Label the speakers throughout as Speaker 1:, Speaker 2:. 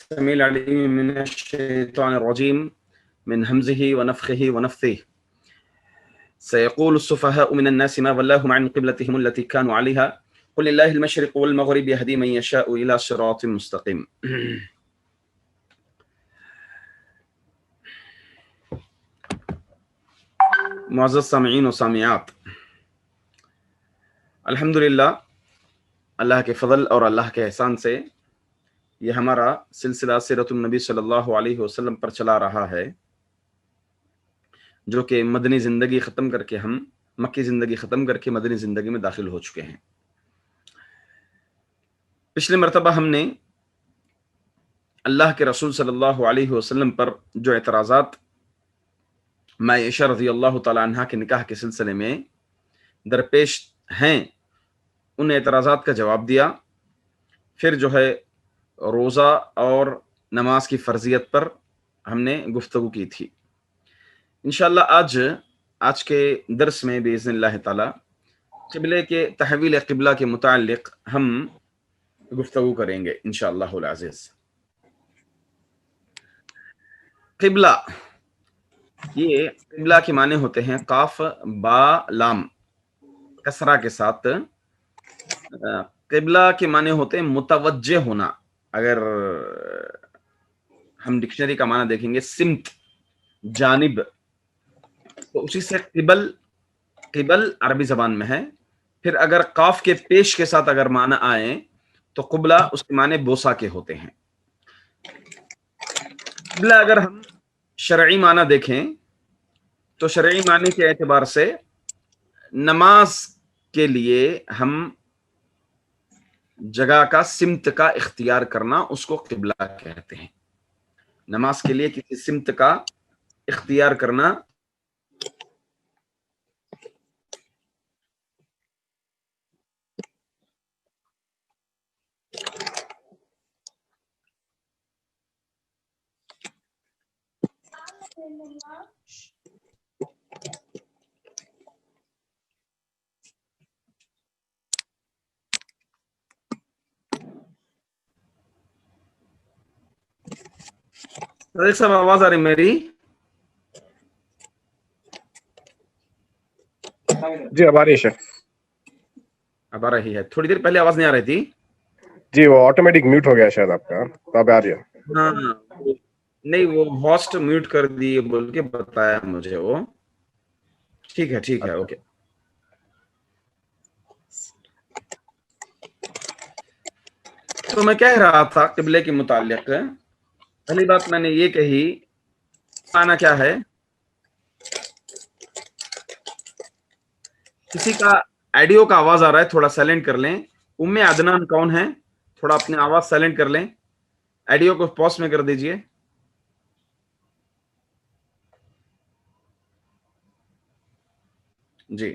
Speaker 1: السميع العليم من الشيطان الرجيم من همزه ونفخه ونفثه. سيقول السفهاء من الناس ما ولاهم عن قبلتهم التي كانوا عليها قل لله المشرق والمغرب يهدي من يشاء إلى صراط مستقيم. معزز سامعین و سامعات، الحمدللہ اللہ کے فضل اور اللہ کے احسان سے یہ ہمارا سلسلہ سیرت النبی صلی اللہ علیہ وسلم پر چلا رہا ہے، جو کہ مدنی زندگی ختم کر کے ہم مکی زندگی ختم کر کے مدنی زندگی میں داخل ہو چکے ہیں۔ پچھلے مرتبہ ہم نے اللہ کے رسول صلی اللہ علیہ وسلم پر جو اعتراضات عائشہ رضی اللہ تعالی عنہ کے نکاح کے سلسلے میں درپیش ہیں ان اعتراضات کا جواب دیا، پھر جو ہے روزہ اور نماز کی فرضیت پر ہم نے گفتگو کی تھی۔ انشاءاللہ آج کے درس میں باذن اللہ تعالی قبلے کے تحویل قبلہ کے متعلق ہم گفتگو کریں گے انشاءاللہ العزیز۔ قبلہ، یہ قبلہ کے معنی ہوتے ہیں قاف با لام کسرہ کے ساتھ۔ قبلہ کے معنی ہوتے ہیں متوجہ ہونا۔ اگر ہم ڈکشنری کا معنی دیکھیں گے سمت، جانب، تو اسی سے قبل عربی زبان میں ہے۔ پھر اگر قاف کے پیش کے ساتھ اگر معنی آئے تو قبلہ اس کے معنی بوسہ کے ہوتے ہیں۔ قبلہ اگر ہم شرعی معنی دیکھیں تو شرعی معنی کے اعتبار سے نماز کے لیے ہم جگہ کا سمت کا اختیار کرنا اس کو قبلہ کہتے ہیں۔ نماز کے لیے کسی سمت کا اختیار کرنا صدیق صاحب آواز آ رہی میری؟
Speaker 2: جی اب آ رہی ہے،
Speaker 1: اب آ رہی ہے۔ تھوڑی دیر پہلے آواز نہیں آ رہی تھی۔
Speaker 2: جی وہ آٹومیٹک میوٹ ہو گیا شاید آپ کا، تو اب آ رہی ہے۔
Speaker 1: ہاں نہیں، وہ ہوسٹ میوٹ کر دیے بول کے بتایا مجھے وہ۔ ٹھیک ہے اوکے۔ تو میں کہہ رہا تھا قبلے کے متعلق، پہلی بات میں نے یہ کہی، معنی کیا ہے؟ کسی کا آڈیو کا آواز آ رہا ہے، تھوڑا سائلنٹ کر لیں۔ ام عدنان کون ہے؟ تھوڑا اپنی آواز سائلنٹ کر لیں، آڈیو کو پاس میں کر دیجئے۔ جی،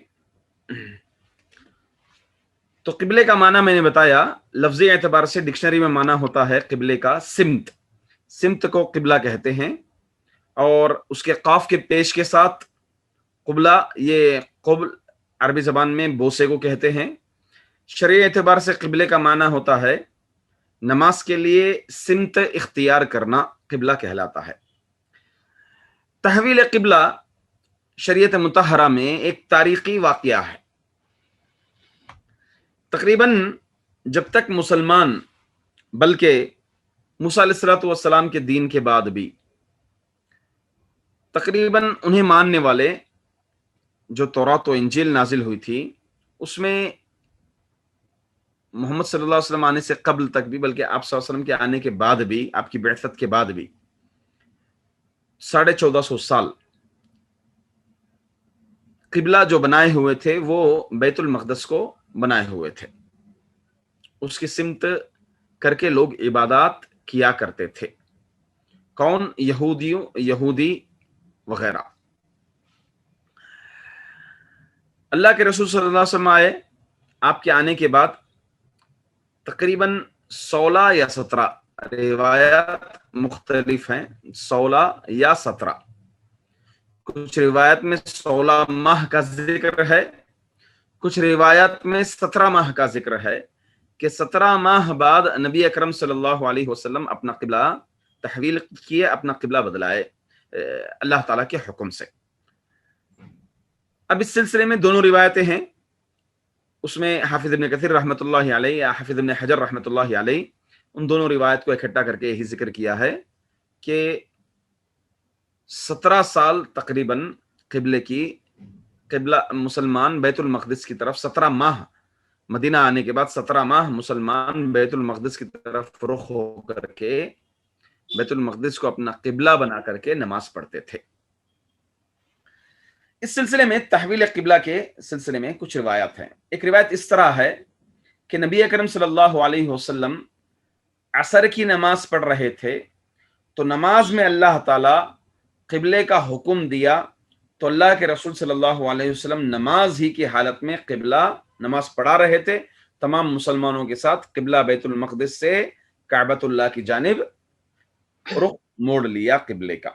Speaker 1: تو قبلے کا معنی میں نے بتایا، لفظی اعتبار سے ڈکشنری میں معنی ہوتا ہے قبلے کا سمت۔ سمت کو قبلہ کہتے ہیں، اور اس کے قاف کے پیش کے ساتھ قبلہ، یہ قبل عربی زبان میں بوسے کو کہتے ہیں۔ شرعی اعتبار سے قبلے کا معنی ہوتا ہے نماز کے لیے سمت اختیار کرنا، قبلہ کہلاتا ہے۔ تحویل قبلہ شریعت مطہرہ میں ایک تاریخی واقعہ ہے۔ تقریباً جب تک مسلمان، بلکہ موسیٰ علیہ الصلوۃ والسلام کے دین کے بعد بھی تقریباً انہیں ماننے والے، جو تورات و انجیل نازل ہوئی تھی اس میں محمد صلی اللہ علیہ وسلم آنے سے قبل تک بھی، بلکہ آپ صلی اللہ علیہ وسلم کے آنے کے بعد بھی، آپ کی بعثت کے بعد بھی 1450 سال قبلہ جو بنائے ہوئے تھے وہ بیت المقدس کو بنائے ہوئے تھے، اس کی سمت کر کے لوگ عبادات کیا کرتے تھے۔ کون؟ یہودی وغیرہ۔ اللہ کے رسول صلی اللہ علیہ وسلم آئے، آپ کے آنے کے بعد تقریباً 16 یا 17 روایات مختلف ہیں، 16 یا 17، کچھ روایت میں 16 ماہ کا ذکر ہے، کچھ روایات میں 17 ماہ کا ذکر ہے کہ 17 ماہ بعد نبی اکرم صلی اللہ علیہ وسلم اپنا قبلہ تحویل کیے، اپنا قبلہ بدلائے اللہ تعالیٰ کے حکم سے۔ اب اس سلسلے میں دونوں روایتیں ہیں، اس میں حافظ ابن کثیر رحمۃ اللہ علیہ یا حافظ ابن حجر رحمۃ اللہ علیہ ان دونوں روایت کو اکٹھا کر کے یہی ذکر کیا ہے کہ 17 سال تقریباً قبلہ مسلمان بیت المقدس کی طرف 17 ماہ مدینہ آنے کے بعد 17 ماہ مسلمان بیت المقدس کی طرف رخ ہو کر کے بیت المقدس کو اپنا قبلہ بنا کر کے نماز پڑھتے تھے۔ اس سلسلے میں تحویل قبلہ کے سلسلے میں کچھ روایات ہیں۔ ایک روایت اس طرح ہے کہ نبی اکرم صلی اللہ علیہ وسلم عصر کی نماز پڑھ رہے تھے تو نماز میں اللہ تعالی قبلے کا حکم دیا تو اللہ کے رسول صلی اللہ علیہ وسلم نماز ہی کی حالت میں قبلہ نماز پڑھا رہے تھے، تمام مسلمانوں کے ساتھ قبلہ بیت المقدس سے کعبۃ اللہ کی جانب رخ موڑ لیا قبلے کا۔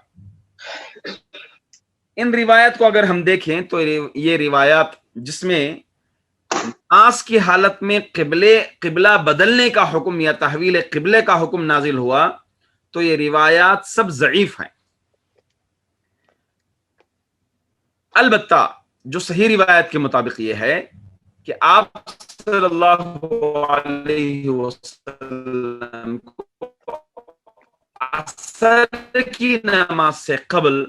Speaker 1: ان روایت کو اگر ہم دیکھیں تو یہ روایات جس میں نماز کی حالت میں قبلہ بدلنے کا حکم یا تحویل قبلے کا حکم نازل ہوا تو یہ روایات سب ضعیف ہیں۔ البتہ جو صحیح روایت کے مطابق یہ ہے کہ آپ صلی اللہ علیہ وسلم کو عصر کی نماز سے قبل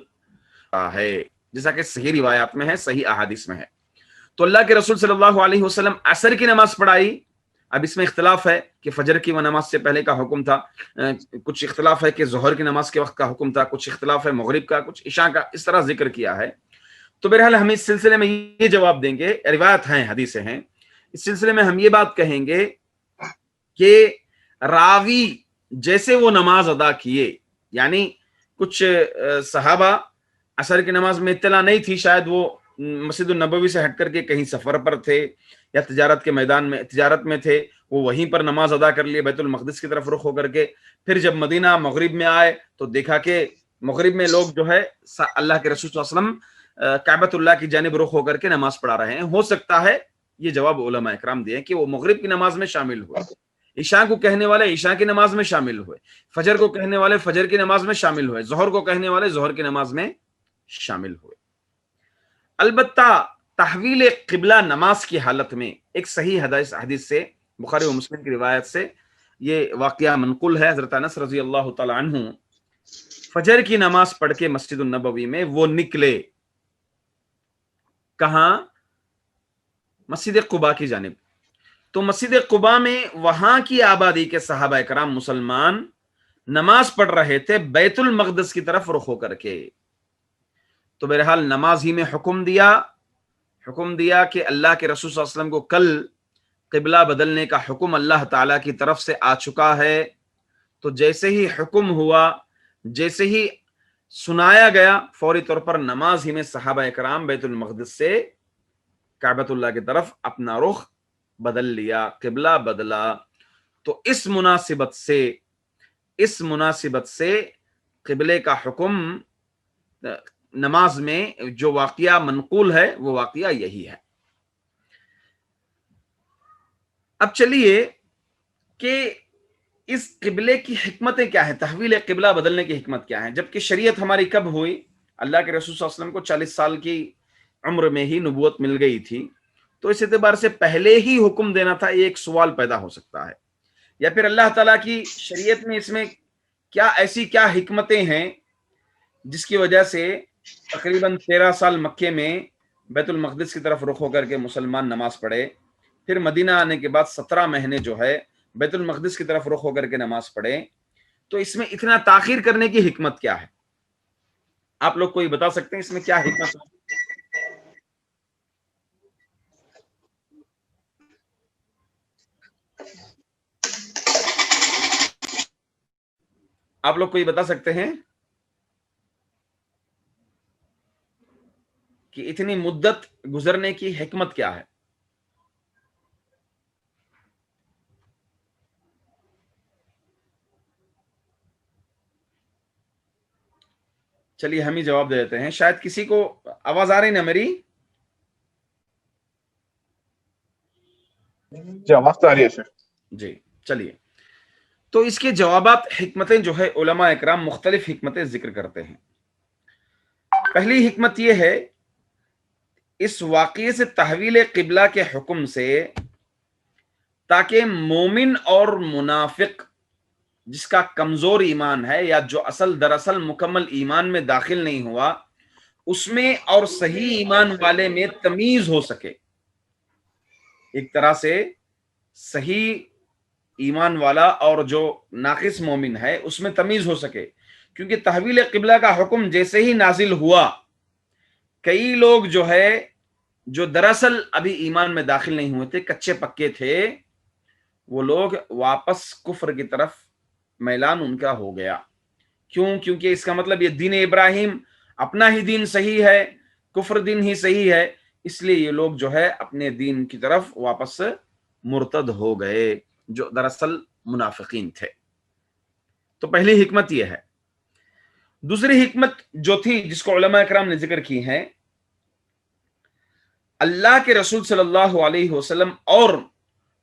Speaker 1: ہے، جیسا کہ صحیح روایات میں ہے، صحیح احادیث میں ہے۔ تو اللہ کے رسول صلی اللہ علیہ وسلم عصر کی نماز پڑھائی۔ اب اس میں اختلاف ہے کہ فجر کی نماز سے پہلے کا حکم تھا، کچھ اختلاف ہے کہ ظہر کی نماز کے وقت کا حکم تھا، کچھ اختلاف ہے مغرب کا، کچھ عشاء کا، اس طرح ذکر کیا ہے۔ تو بہرحال ہم اس سلسلے میں یہ جواب دیں گے، روایت ہیں، حدیثیں ہیں، اس سلسلے میں ہم یہ بات کہیں گے کہ راوی جیسے وہ نماز ادا کیے، یعنی کچھ صحابہ عصر کی نماز میں اطلاع نہیں تھی، شاید وہ مسجد النبوی سے ہٹ کر کے کہیں سفر پر تھے یا تجارت کے میدان میں تجارت میں تھے، وہ وہیں پر نماز ادا کر لیے بیت المقدس کی طرف رخ ہو کر کے۔ پھر جب مدینہ مغرب میں آئے تو دیکھا کہ مغرب میں لوگ جو ہے اللہ کے رسول صلی اللہ علیہ وسلم کعبۃ اللہ کی جانب رخ ہو کر کے نماز پڑھا رہے ہیں۔ ہو سکتا ہے یہ جواب علماء اکرام دیے کہ وہ مغرب کی نماز میں شامل ہوئے، عشاء کو کہنے والے عشاء کی نماز میں شامل ہوئے، فجر کو کہنے والے فجر کی نماز میں شامل ہوئے، ظہر کو کہنے والے ظہر کی نماز میں شامل ہوئے۔ البتہ تحویل قبلہ نماز کی حالت میں ایک صحیح حدیث سے، بخاری و مسلم کی روایت سے یہ واقعہ منقول ہے۔ حضرت انس رضی اللہ تعالی عنہ فجر کی نماز پڑھ کے مسجد النبوی میں وہ نکلے، کہاں؟ مسجد قباء کی جانب۔ تو مسجد قباء میں وہاں کی آبادی کے صحابہ کرام مسلمان نماز پڑھ رہے تھے بیت المقدس کی طرف رخ ہو کر کے۔ تو بہرحال نماز ہی میں حکم دیا کہ اللہ کے رسول صلی اللہ علیہ وسلم کو کل قبلہ بدلنے کا حکم اللہ تعالیٰ کی طرف سے آ چکا ہے۔ تو جیسے ہی حکم ہوا، جیسے ہی سنایا گیا، فوری طور پر نماز ہی میں صحابہ اکرام بیت المقدس سے کعبۃ اللہ کی طرف اپنا رخ بدل لیا، قبلہ بدلا۔ تو اس مناسبت سے قبلے کا حکم نماز میں جو واقعہ منقول ہے وہ واقعہ یہی ہے۔ اب چلیے کہ اس قبلے کی حکمتیں کیا ہیں، تحویل قبلہ بدلنے کی حکمت کیا ہے، جبکہ شریعت ہماری کب ہوئی؟ اللہ کے رسول صلی اللہ علیہ وسلم کو 40 سال کی عمر میں ہی نبوت مل گئی تھی، تو اس اعتبار سے پہلے ہی حکم دینا تھا، یہ ایک سوال پیدا ہو سکتا ہے۔ یا پھر اللہ تعالیٰ کی شریعت میں اس میں ایسی کیا حکمتیں ہیں جس کی وجہ سے تقریباً 13 سال مکے میں بیت المقدس کی طرف رخ ہو کر کے مسلمان نماز پڑھے، پھر مدینہ آنے کے بعد 17 مہینے جو ہے بیت المقدس کی طرف رخ ہو کر کے نماز پڑھے۔ تو اس میں اتنا تاخیر کرنے کی حکمت کیا ہے؟ آپ لوگ کوئی بتا سکتے ہیں اس میں کیا حکمت ہے؟ آپ لوگ کوئی بتا سکتے ہیں کہ اتنی مدت گزرنے کی حکمت کیا ہے؟ چلیے ہم ہی جواب دے دیتے ہیں، شاید کسی کو آواز آ رہی نا میری؟
Speaker 2: جی آواز تو آ رہی ہے سر۔
Speaker 1: جی چلیے، تو اس کے جوابات حکمتیں جو ہے علماء اکرام مختلف حکمتیں ذکر کرتے ہیں۔ پہلی حکمت یہ ہے، اس واقعے سے تحویل قبلہ کے حکم سے تاکہ مومن اور منافق جس کا کمزور ایمان ہے یا جو دراصل مکمل ایمان میں داخل نہیں ہوا، اس میں اور صحیح ایمان والے میں تمیز ہو سکے، ایک طرح سے صحیح ایمان والا اور جو ناقص مومن ہے اس میں تمیز ہو سکے، کیونکہ تحویل قبلہ کا حکم جیسے ہی نازل ہوا، کئی لوگ جو ہے جو دراصل ابھی ایمان میں داخل نہیں ہوئے تھے، کچے پکے تھے، وہ لوگ واپس کفر کی طرف میلان ان کا ہو گیا۔ کیوں؟ کیونکہ اس کا مطلب یہ دین ابراہیم اپنا ہی دین صحیح ہے، کفر دین ہی صحیح ہے، اس لیے یہ لوگ جو ہے اپنے دین کی طرف واپس مرتد ہو گئے جو دراصل منافقین تھے۔ تو پہلی حکمت یہ ہے۔ دوسری حکمت جو تھی جس کو علماء اکرام نے ذکر کی ہے، اللہ کے رسول صلی اللہ علیہ وسلم اور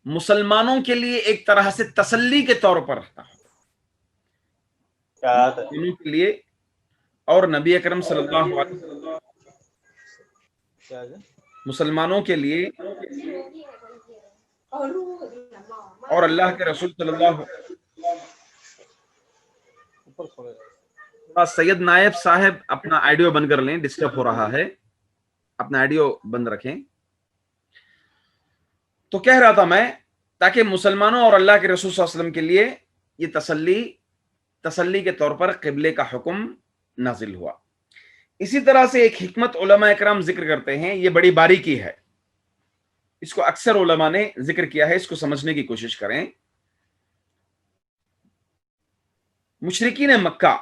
Speaker 1: مسلمانوں کے لیے ایک طرح سے تسلی کے طور پر تھا، مسلمانوں کے لیے اور نبی اکرم صلی اللہ علیہ وسلم مسلمانوں کے لیے اور اللہ کے رسول صلی اللہ سید نائب صاحب اپنا آئیڈیو بند کر لیں، ڈسٹرب ہو رہا ہے، اپنا آئیڈیو بند رکھیں۔ تو کہہ رہا تھا میں، تاکہ مسلمانوں اور اللہ کے رسول صلی اللہ علیہ وسلم کے لیے یہ تسلی کے طور پر قبلے کا حکم نازل ہوا۔ اسی طرح سے ایک حکمت علماء اکرام ذکر کرتے ہیں، یہ بڑی باریکی ہے، اس کو اکثر علماء نے ذکر کیا ہے، اس کو سمجھنے کی کوشش کریں۔ مشرکین مکہ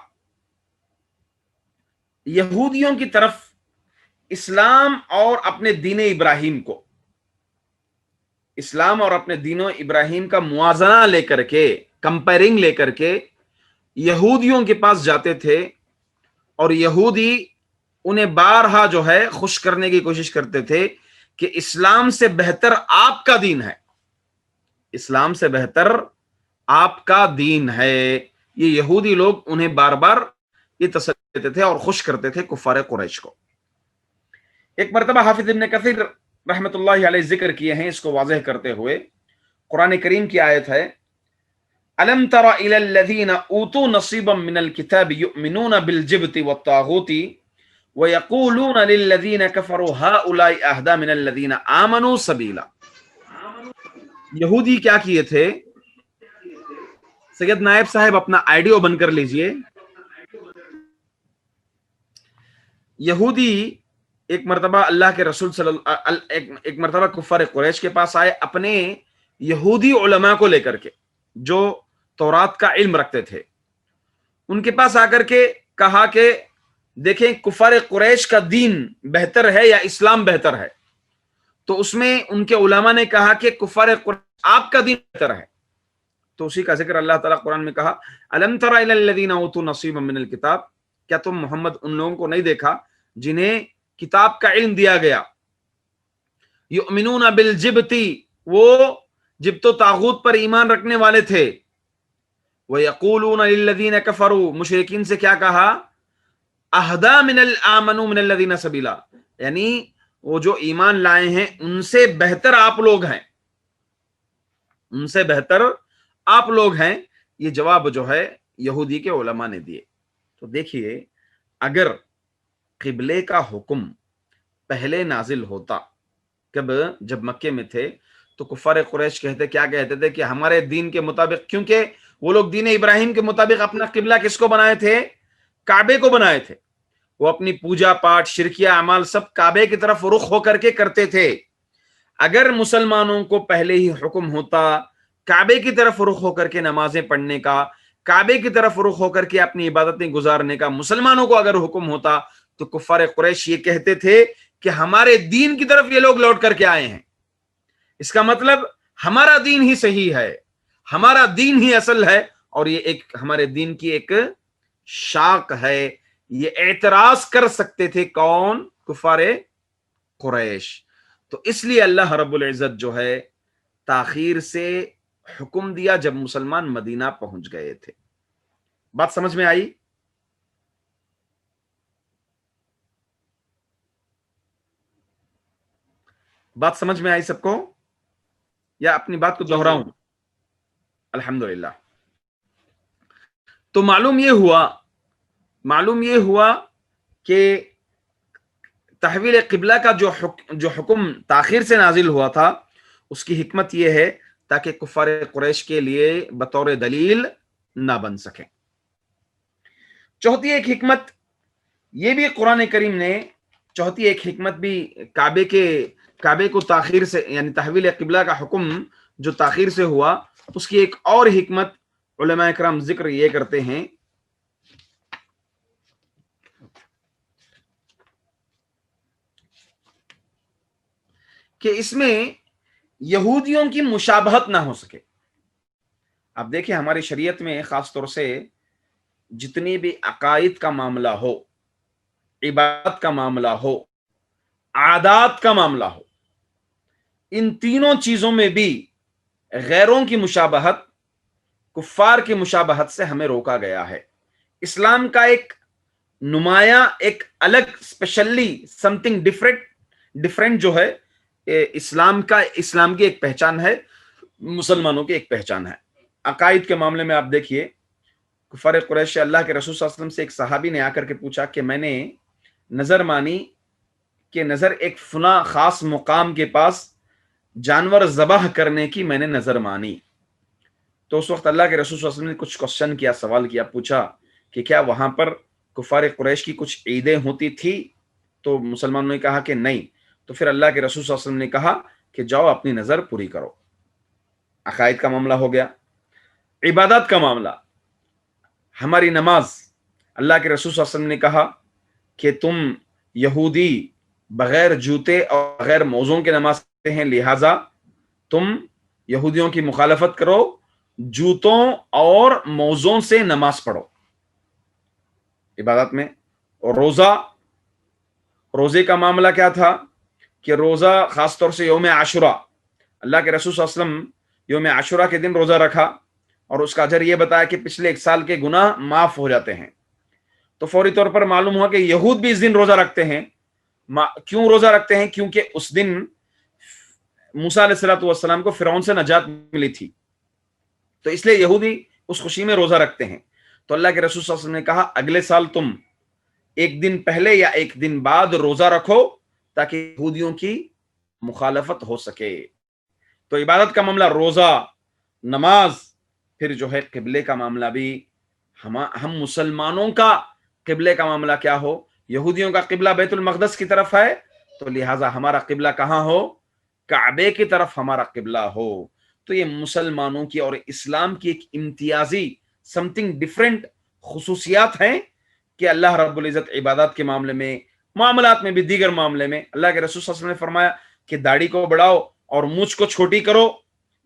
Speaker 1: یہودیوں کی طرف اسلام اور اپنے دین ابراہیم کو، اسلام اور اپنے دین ابراہیم کا موازنہ لے کر کے، کمپیرنگ لے کر کے یہودیوں کے پاس جاتے تھے، اور یہودی انہیں بارہا جو ہے خوش کرنے کی کوشش کرتے تھے کہ اسلام سے بہتر آپ کا دین ہے، اسلام سے بہتر آپ کا دین ہے۔ یہ یہودی لوگ انہیں بار بار یہ تسلی دیتے تھے اور خوش کرتے تھے کفار قریش کو۔ ایک مرتبہ حافظ ابن کثیر رحمت اللہ علیہ ذکر کیے ہیں اس کو واضح کرتے ہوئے، قرآن کریم کی آیت ہے، أَلَمْ تَرَ إِلَى الَّذِينَ أُوتُوا نَصِيبًا مِنَ الْكِتَابِ يُؤْمِنُونَ بِالْجِبْتِ وَالطَّاغُوتِ وَيَقُولُونَ لِلَّذِينَ كَفَرُوا هَؤُلَاءِ أَهْدَىٰ مِنَ الَّذِينَ آمَنُوا سَبِيلًا۔ یہودی کیا کیے تھے؟ سید نائب صاحب اپنا آئیڈیو بند کر لیجئے۔ یہودی ایک مرتبہ اللہ کے رسول ایک مرتبہ کفار قریش کے پاس آئے اپنے یہودی علماء کو لے کر کے جو تورات کا علم رکھتے تھے، ان کے پاس آ کر کے کہا کہ دیکھیں کفار قریش کا دین بہتر ہے یا اسلام بہتر ہے؟ تو اس میں ان کے علماء نے کہا کہ کفار قریش آپ کا دین بہتر ہے۔ تو اسی کا ذکر اللہ تعالیٰ قرآن میں کہا، أَلَمْ تَرَ إِلَى الَّذِينَ أُوتُوا نَصِيبًا مِنَ الْكِتَابِ، کیا تم محمد ان لوگوں کو نہیں دیکھا جنہیں کتاب کا علم دیا گیا، یؤمنون بالجبت، وہ جبت و طاغوت پر ایمان رکھنے والے تھے، وَيَقُولُونَ لِلَّذِينَ كَفَرُوا، مشرکین سے کیا کہا، أَهْدَىٰ مِنَ الْآمَنُوا مِنَ الَّذِينَ سَبِيلًا، یعنی وہ جو ایمان لائے ہیں ان سے بہتر آپ لوگ ہیں، ان سے بہتر آپ لوگ ہیں۔ یہ جواب جو ہے یہودی کے علماء نے دیے۔ تو دیکھیے، اگر قبلے کا حکم پہلے نازل ہوتا، جب مکے میں تھے، تو کفار قریش کیا کہتے تھے کہ ہمارے دین کے مطابق، کیونکہ وہ لوگ دین ابراہیم کے مطابق اپنا قبلہ کس کو بنائے تھے؟ کعبے کو بنائے تھے، وہ اپنی پوجا پاٹ شرکیہ اعمال سب کعبے کی طرف رخ ہو کر کے کرتے تھے۔ اگر مسلمانوں کو پہلے ہی حکم ہوتا کعبے کی طرف رخ ہو کر کے نمازیں پڑھنے کا، کعبے کی طرف رخ ہو کر کے اپنی عبادتیں گزارنے کا، مسلمانوں کو اگر حکم ہوتا، تو کفار قریش یہ کہتے تھے کہ ہمارے دین کی طرف یہ لوگ لوٹ کر کے آئے ہیں، اس کا مطلب ہمارا دین ہی صحیح ہے، ہمارا دین ہی اصل ہے، اور یہ ایک ہمارے دین کی ایک شاخ ہے۔ یہ اعتراض کر سکتے تھے کون؟ کفار قریش۔ تو اس لیے اللہ رب العزت جو ہے تاخیر سے حکم دیا جب مسلمان مدینہ پہنچ گئے تھے۔ بات سمجھ میں آئی؟ بات سمجھ میں آئی سب کو یا اپنی بات کو دہراؤں؟ الحمدللہ۔ تو معلوم یہ ہوا کہ تحویل قبلہ کا جو حکم تاخیر سے نازل ہوا تھا اس کی حکمت یہ ہے تاکہ کفار قریش کے لیے بطور دلیل نہ بن سکے۔ چوتھی ایک حکمت یہ بھی قرآن کریم نے، چوتھی ایک حکمت بھی کعبے کو تاخیر سے، یعنی تحویل قبلہ کا حکم جو تاخیر سے ہوا، اس کی ایک اور حکمت علماء کرام ذکر یہ کرتے ہیں کہ اس میں یہودیوں کی مشابہت نہ ہو سکے۔ اب دیکھیں ہماری شریعت میں خاص طور سے جتنی بھی عقائد کا معاملہ ہو، عبادت کا معاملہ ہو، عادات کا معاملہ ہو، ان تینوں چیزوں میں بھی غیروں کی مشابہت، کفار کی مشابہت سے ہمیں روکا گیا ہے۔ اسلام کا ایک نمایاں، ایک الگ، اسپیشلی سم تھنگ ڈفرینٹ جو ہے اسلام کی ایک پہچان ہے، مسلمانوں کی ایک پہچان ہے۔ عقائد کے معاملے میں آپ دیکھیے، کفار قریش اللہ کے رسول صلی اللہ علیہ وسلم سے ایک صحابی نے آ کر کے پوچھا کہ میں نے نظر مانی کہ نظر ایک فلاں خاص مقام کے پاس جانور ذبح کرنے کی میں نے نظر مانی۔ تو اس وقت اللہ کے رسول صلی اللہ علیہ وسلم نے کچھ کوشچن کیا، سوال کیا، پوچھا کہ کیا وہاں پر کفار قریش کی کچھ عیدیں ہوتی تھی؟ تو مسلمانوں نے کہا کہ نہیں۔ تو پھر اللہ کے رسول صلی اللہ علیہ وسلم نے کہا کہ جاؤ اپنی نظر پوری کرو۔ عقائد کا معاملہ ہو گیا۔ عبادات کا معاملہ، ہماری نماز، اللہ کے رسول صلی اللہ علیہ وسلم نے کہا کہ تم یہودی بغیر جوتے اور بغیر موزوں کے نماز پڑھتے ہیں، لہٰذا تم یہودیوں کی مخالفت کرو، جوتوں اور موزوں سے نماز پڑھو۔ عبادت میں اور روزے کا معاملہ کیا تھا کہ روزہ خاص طور سے یوم عاشورہ، اللہ کے رسول صلی اللہ علیہ وسلم یوم عاشورہ کے دن روزہ رکھا اور اس کا اجر یہ بتایا کہ پچھلے ایک سال کے گناہ معاف ہو جاتے ہیں۔ تو فوری طور پر معلوم ہوا کہ یہود بھی اس دن روزہ رکھتے ہیں۔ کیوں روزہ رکھتے ہیں؟ کیونکہ اس دن موسیٰ علیہ الصلوۃ والسلام کو فرعون سے نجات ملی تھی، تو اس لیے یہودی اس خوشی میں روزہ رکھتے ہیں۔ تو اللہ کے رسول صلی اللہ علیہ وسلم نے کہا اگلے سال تم ایک دن پہلے یا ایک دن بعد روزہ رکھو تاکہ یہودیوں کی مخالفت ہو سکے۔ تو عبادت کا معاملہ روزہ، نماز، پھر جو ہے قبلے کا معاملہ بھی ہم مسلمانوں کا قبلے کا معاملہ کیا ہو؟ یہودیوں کا قبلہ بیت المقدس کی طرف ہے، تو لہٰذا ہمارا قبلہ کہاں ہو؟ کعبے کی طرف ہمارا قبلہ ہو۔ تو یہ مسلمانوں کی اور اسلام کی ایک امتیازی سم تھنگ ڈفرینٹ خصوصیات ہیں کہ اللہ رب العزت عبادات کے معاملے میں، معاملات میں بھی، دیگر معاملے میں اللہ کے رسول صلی اللہ علیہ وسلم نے فرمایا کہ داڑھی کو بڑھاؤ اور مونچھ کو چھوٹی کرو،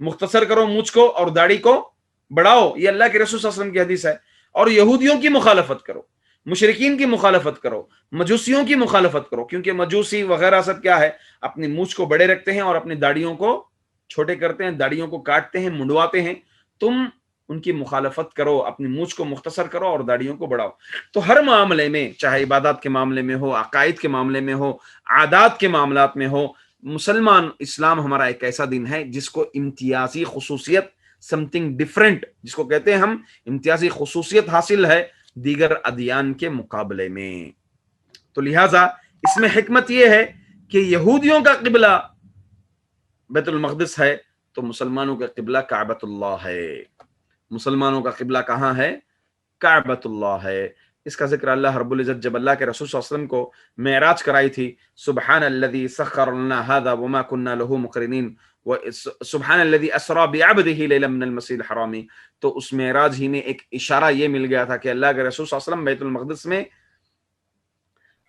Speaker 1: مختصر کرو مونچھ کو اور داڑھی کو بڑھاؤ، یہ اللہ کے رسول صلی اللہ علیہ وسلم کی حدیث ہے۔ اور یہودیوں کی مخالفت کرو، مشرکین کی مخالفت کرو، مجوسیوں کی مخالفت کرو، کیونکہ مجوسی وغیرہ سب کیا ہے، اپنی مونچھ کو بڑے رکھتے ہیں اور اپنی داڑھیوں کو چھوٹے کرتے ہیں، داڑھیوں کو کاٹتے ہیں، منڈواتے ہیں۔ تم ان کی مخالفت کرو، اپنی مونچھ کو مختصر کرو اور داڑھیوں کو بڑھاؤ۔ تو ہر معاملے میں، چاہے عبادات کے معاملے میں ہو، عقائد کے معاملے میں ہو، عادات کے معاملات میں ہو، مسلمان اسلام ہمارا ایک ایسا دین ہے جس کو امتیازی خصوصیت، سم تھنگ ڈفرینٹ جس کو کہتے ہیں ہم، امتیازی خصوصیت حاصل ہے دیگر ادیان کے مقابلے میں۔ تو لہٰذا اس میں حکمت یہ ہے کہ یہودیوں کا قبلہ بیت المقدس ہے تو مسلمانوں کا قبلہ کعبۃ اللہ ہے۔ مسلمانوں کا قبلہ کہاں ہے؟ کعبۃ اللہ ہے۔ اس کا ذکر اللہ رب العزت جب اللہ کے رسول صلی اللہ علیہ وسلم کو معراج کرائی تھی، سبحان الذی سخر لنا ھذا وما كنا له مقرنین، سبحان الذی اسری بعبده لیلا من المسجد الحرام، تو اس معراج ہی میں ایک اشارہ یہ مل گیا تھا کہ اللہ کے رسول صلی اللہ علیہ وسلم بیت المقدس میں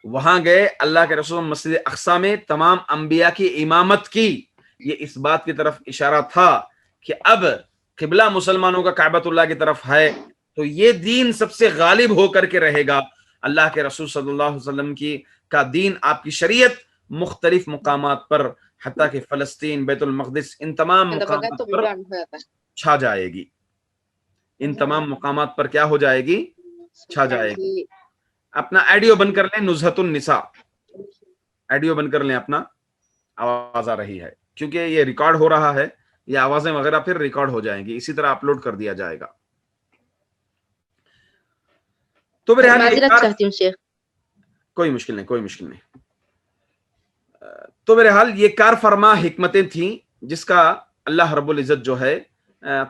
Speaker 1: وہاں گئے، اللہ کے رسول مسجد اقصی میں تمام انبیاء کی امامت کی۔ یہ اس بات کی طرف اشارہ تھا کہ اب قبلہ مسلمانوں کا کعبۃ اللہ کی طرف ہے، تو یہ دین سب سے غالب ہو کر کے رہے گا۔ اللہ کے رسول صلی اللہ علیہ وسلم کا دین، آپ کی شریعت مختلف مقامات پر، حتیٰ کہ فلسطین، بیت المقدس، ان تمام مقامات پر چھا جائے گی، ان تمام مقامات پر کیا ہو جائے گی؟ چھا جائے گی۔ اپنا ایڈیو بند کر لیں، نزہۃ النساء ایڈیو بند کر لیں اپنا، آواز آ رہی ہے کیونکہ یہ ریکارڈ ہو رہا ہے، یہ آوازیں وغیرہ پھر ریکارڈ ہو جائیں گی، اسی طرح اپلوڈ کر دیا جائے گا۔ تو بہرحال
Speaker 3: معذرت چاہتی ہوں شیخ۔
Speaker 1: کوئی مشکل نہیں، کوئی مشکل نہیں۔ تو بہرحال یہ کار فرما حکمتیں تھیں جس کا اللہ رب العزت جو ہے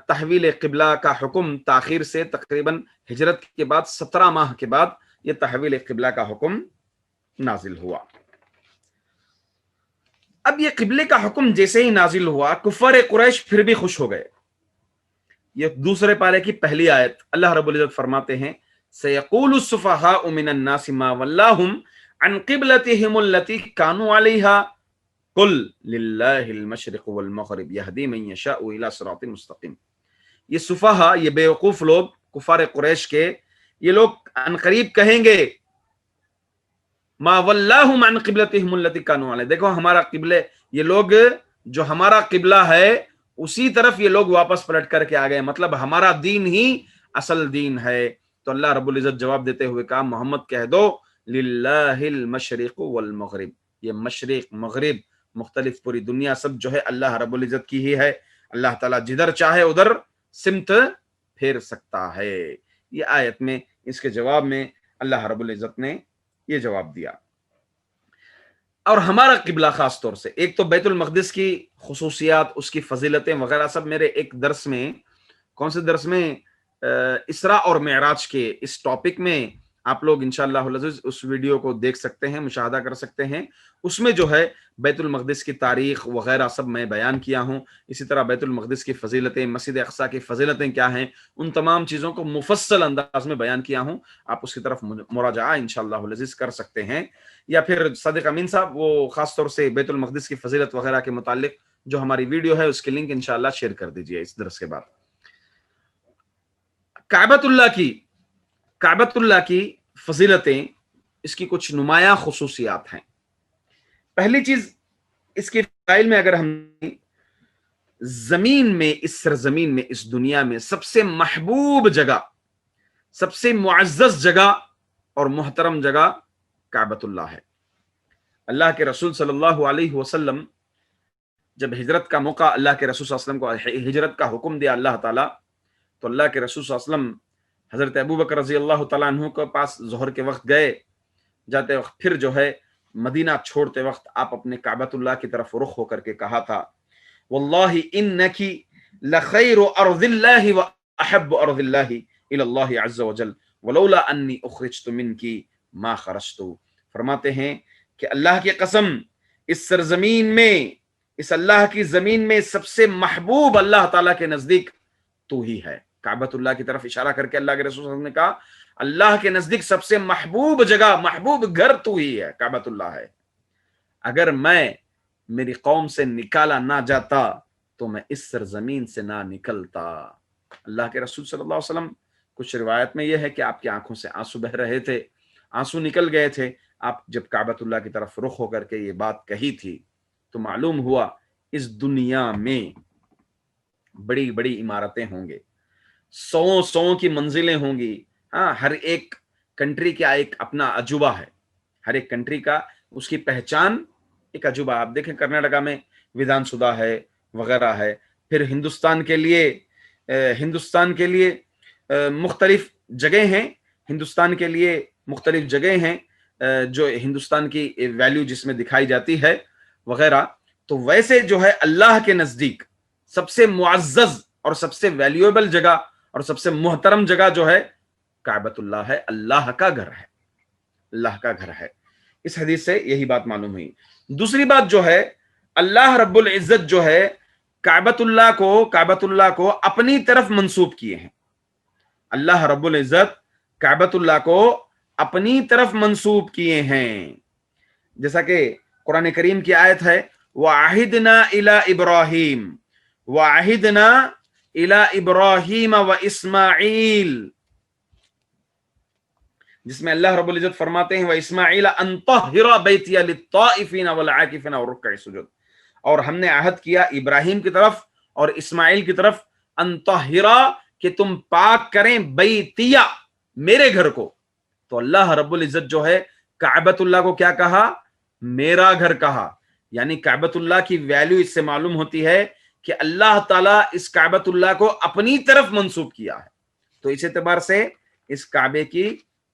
Speaker 1: تحویل قبلہ کا حکم تاخیر سے تقریباً ہجرت کے بعد 17 ماہ کے بعد یہ تحویل قبلہ کا حکم نازل ہوا۔ اب یہ قبلے کا حکم جیسے ہی نازل ہوا، کفار قریش پھر بھی خوش ہو گئے۔ یہ دوسرے پارے کی پہلی آیت، اللہ رب العزت فرماتے ہیں سَيَقُولُ السُّفَهَاءُ مِنَ النَّاسِ مَا وَلَّاهُمْ عَنْ قِبْلَتِهِمُ الَّتِي كَانُوا عَلَيْهَا قُلْ لِلَّهِ الْمَشْرِقُ وَالْمَغْرِبُ يَهْدِي مَن يَشَاءُ إِلَى صِرَاطٍ مُسْتَقِيمٍ۔ یہ سفہا، یہ بیوقوف لوگ کفار قریش کے، یہ لوگ عنقریب کہیں گے ما وَلَّاهُمْ عَنْ قِبْلَتِهِمُ الَّتِي كَانُوا عَلَيْهَا، دیکھو ہمارا قبلے، یہ لوگ جو ہمارا قبلہ ہے اسی طرف یہ لوگ واپس پلٹ کر کے آ گئے، مطلب ہمارا دین ہی اصل دین ہے۔ تو اللہ رب العزت جواب دیتے ہوئے کہا محمد کہہ دو للہ المشرق والمغرب، یہ مشرق مغرب مختلف پوری دنیا سب جو ہے اللہ رب العزت کی ہی ہے، اللہ تعالیٰ جدھر چاہے ادھر سمت پھیر سکتا ہے۔ یہ آیت میں اس کے جواب میں اللہ رب العزت نے یہ جواب دیا۔ اور ہمارا قبلہ خاص طور سے، ایک تو بیت المقدس کی خصوصیات، اس کی فضیلتیں وغیرہ سب میرے ایک درس میں، کون سے درس میں، اسراء اور معراج کے اس ٹاپک میں آپ لوگ انشاءاللہ العزیز اس ویڈیو کو دیکھ سکتے ہیں، مشاہدہ کر سکتے ہیں۔ اس میں جو ہے بیت المقدس کی تاریخ وغیرہ سب میں بیان کیا ہوں، اسی طرح بیت المقدس کی فضیلتیں، مسجد اقصیٰ کی فضیلتیں کیا ہیں، ان تمام چیزوں کو مفصل انداز میں بیان کیا ہوں۔ آپ اس کی طرف مراجعہ انشاءاللہ العزیز کر سکتے ہیں، یا پھر صادق امین صاحب وہ خاص طور سے بیت المقدس کی فضیلت وغیرہ کے متعلق جو ہماری ویڈیو ہے اس کی لنک انشاءاللہ شیئر کر دیجئے اس درس کے بعد۔ کعبۃ اللہ کی فضیلتیں، اس کی کچھ نمایاں خصوصیات ہیں۔ پہلی چیز اس کے فضائل میں اگر ہم زمین میں، اس سرزمین میں، اس دنیا میں سب سے محبوب جگہ، سب سے معزز جگہ اور محترم جگہ کعبۃ اللہ ہے۔ اللہ کے رسول صلی اللہ علیہ وسلم جب ہجرت کا موقع، اللہ کے رسول صلی اللہ علیہ وسلم کو ہجرت کا حکم دیا اللہ تعالیٰ، تو اللہ کے رسول صلی اللہ علیہ وسلم حضرت ابو بکر رضی اللہ تعالیٰ عنہ کے پاس ظہر کے وقت گئے، جاتے وقت پھر جو ہے مدینہ چھوڑتے وقت آپ اپنے کعبۃ اللہ کی طرف رخ ہو کر کے کہا تھا واللہ انکی لخیر ارض اللہ واحب ارض اللہ الی اللہ عز وجل ولولا انی اخرجت منکی ما خرجت۔ فرماتے ہیں کہ اللہ کی قسم، اس سرزمین میں، اس اللہ کی زمین میں سب سے محبوب اللہ تعالیٰ کے نزدیک تو ہی ہے۔ کعبۃ اللہ کی طرف اشارہ کر کے اللہ کے رسول صلی اللہ علیہ وسلم نے کہا اللہ کے نزدیک سب سے محبوب جگہ، محبوب گھر تو ہی ہے، کعبۃ اللہ ہے۔ اگر میں میری قوم سے نکالا نہ جاتا تو میں اس سرزمین سے نہ نکلتا۔ اللہ کے رسول صلی اللہ علیہ وسلم، کچھ روایت میں یہ ہے کہ آپ کی آنکھوں سے آنسو بہ رہے تھے، آنسو نکل گئے تھے۔ آپ جب کعبۃ اللہ کی طرف رخ ہو کر کے یہ بات کہی تھی تو معلوم ہوا اس دنیا میں بڑی بڑی عمارتیں ہوں گے، سو کی منزلیں ہوں گی۔ ہاں، ہر ایک کنٹری کا ایک اپنا عجوبہ ہے، ہر ایک کنٹری کا اس کی پہچان ایک عجوبہ۔ آپ دیکھیں کرناٹکا میں ودھان سدھا ہے وغیرہ ہے، پھر ہندوستان کے لیے مختلف جگہیں ہیں، ہندوستان کے لیے مختلف جگہیں ہیں جو ہندوستان کی ویلیو جس میں دکھائی جاتی ہے وغیرہ۔ تو ویسے جو ہے اللہ کے نزدیک سب سے معزز اور سب سے ویلیویبل جگہ اور سب سے محترم جگہ جو ہے کعبۃ اللہ ہے، اللہ کا گھر ہے، اللہ کا گھر ہے۔ اس حدیث سے یہی بات معلوم ہوئی۔ دوسری بات جو ہے، اللہ رب العزت جو ہے کعبۃ اللہ کو اپنی طرف منسوب کیے ہیں۔ اللہ رب العزت کعبۃ اللہ کو اپنی طرف منسوب کیے ہیں، جیسا کہ قرآن کریم کی آیت ہے وَعَهِدْنَا إِلَىٰ إِبْرَاهِيمَ وَعَهِدْنَا إِلَىٰ إِبْرَاهِيمَ وَإِسْمَاعِيلَ، جس میں اللہ رب العزت فرماتے ہیں وَإِسْمَاعِيلَ أَن طَهِّرَ بَيْتِيَ لِلطَّائِفِينَ وَالْعَاكِفِينَ وَالرُّكَّعِ السُّجُودِ، اور ہم نے عہد کیا ابراہیم کی طرف اور اسماعیل کی طرف انطہرا کہ تم پاک کریں بیتیا میرے گھر کو. تو اللہ رب العزت جو ہے کعبۃ اللہ کو کیا کہا؟ میرا گھر کہا. یعنی کعبۃ اللہ کی ویلیو اس سے معلوم ہوتی ہے کہ اللہ تعالیٰ اس کعبۃ اللہ کو اپنی طرف منسوب کیا ہے. تو اس اعتبار سے اس کعبے کی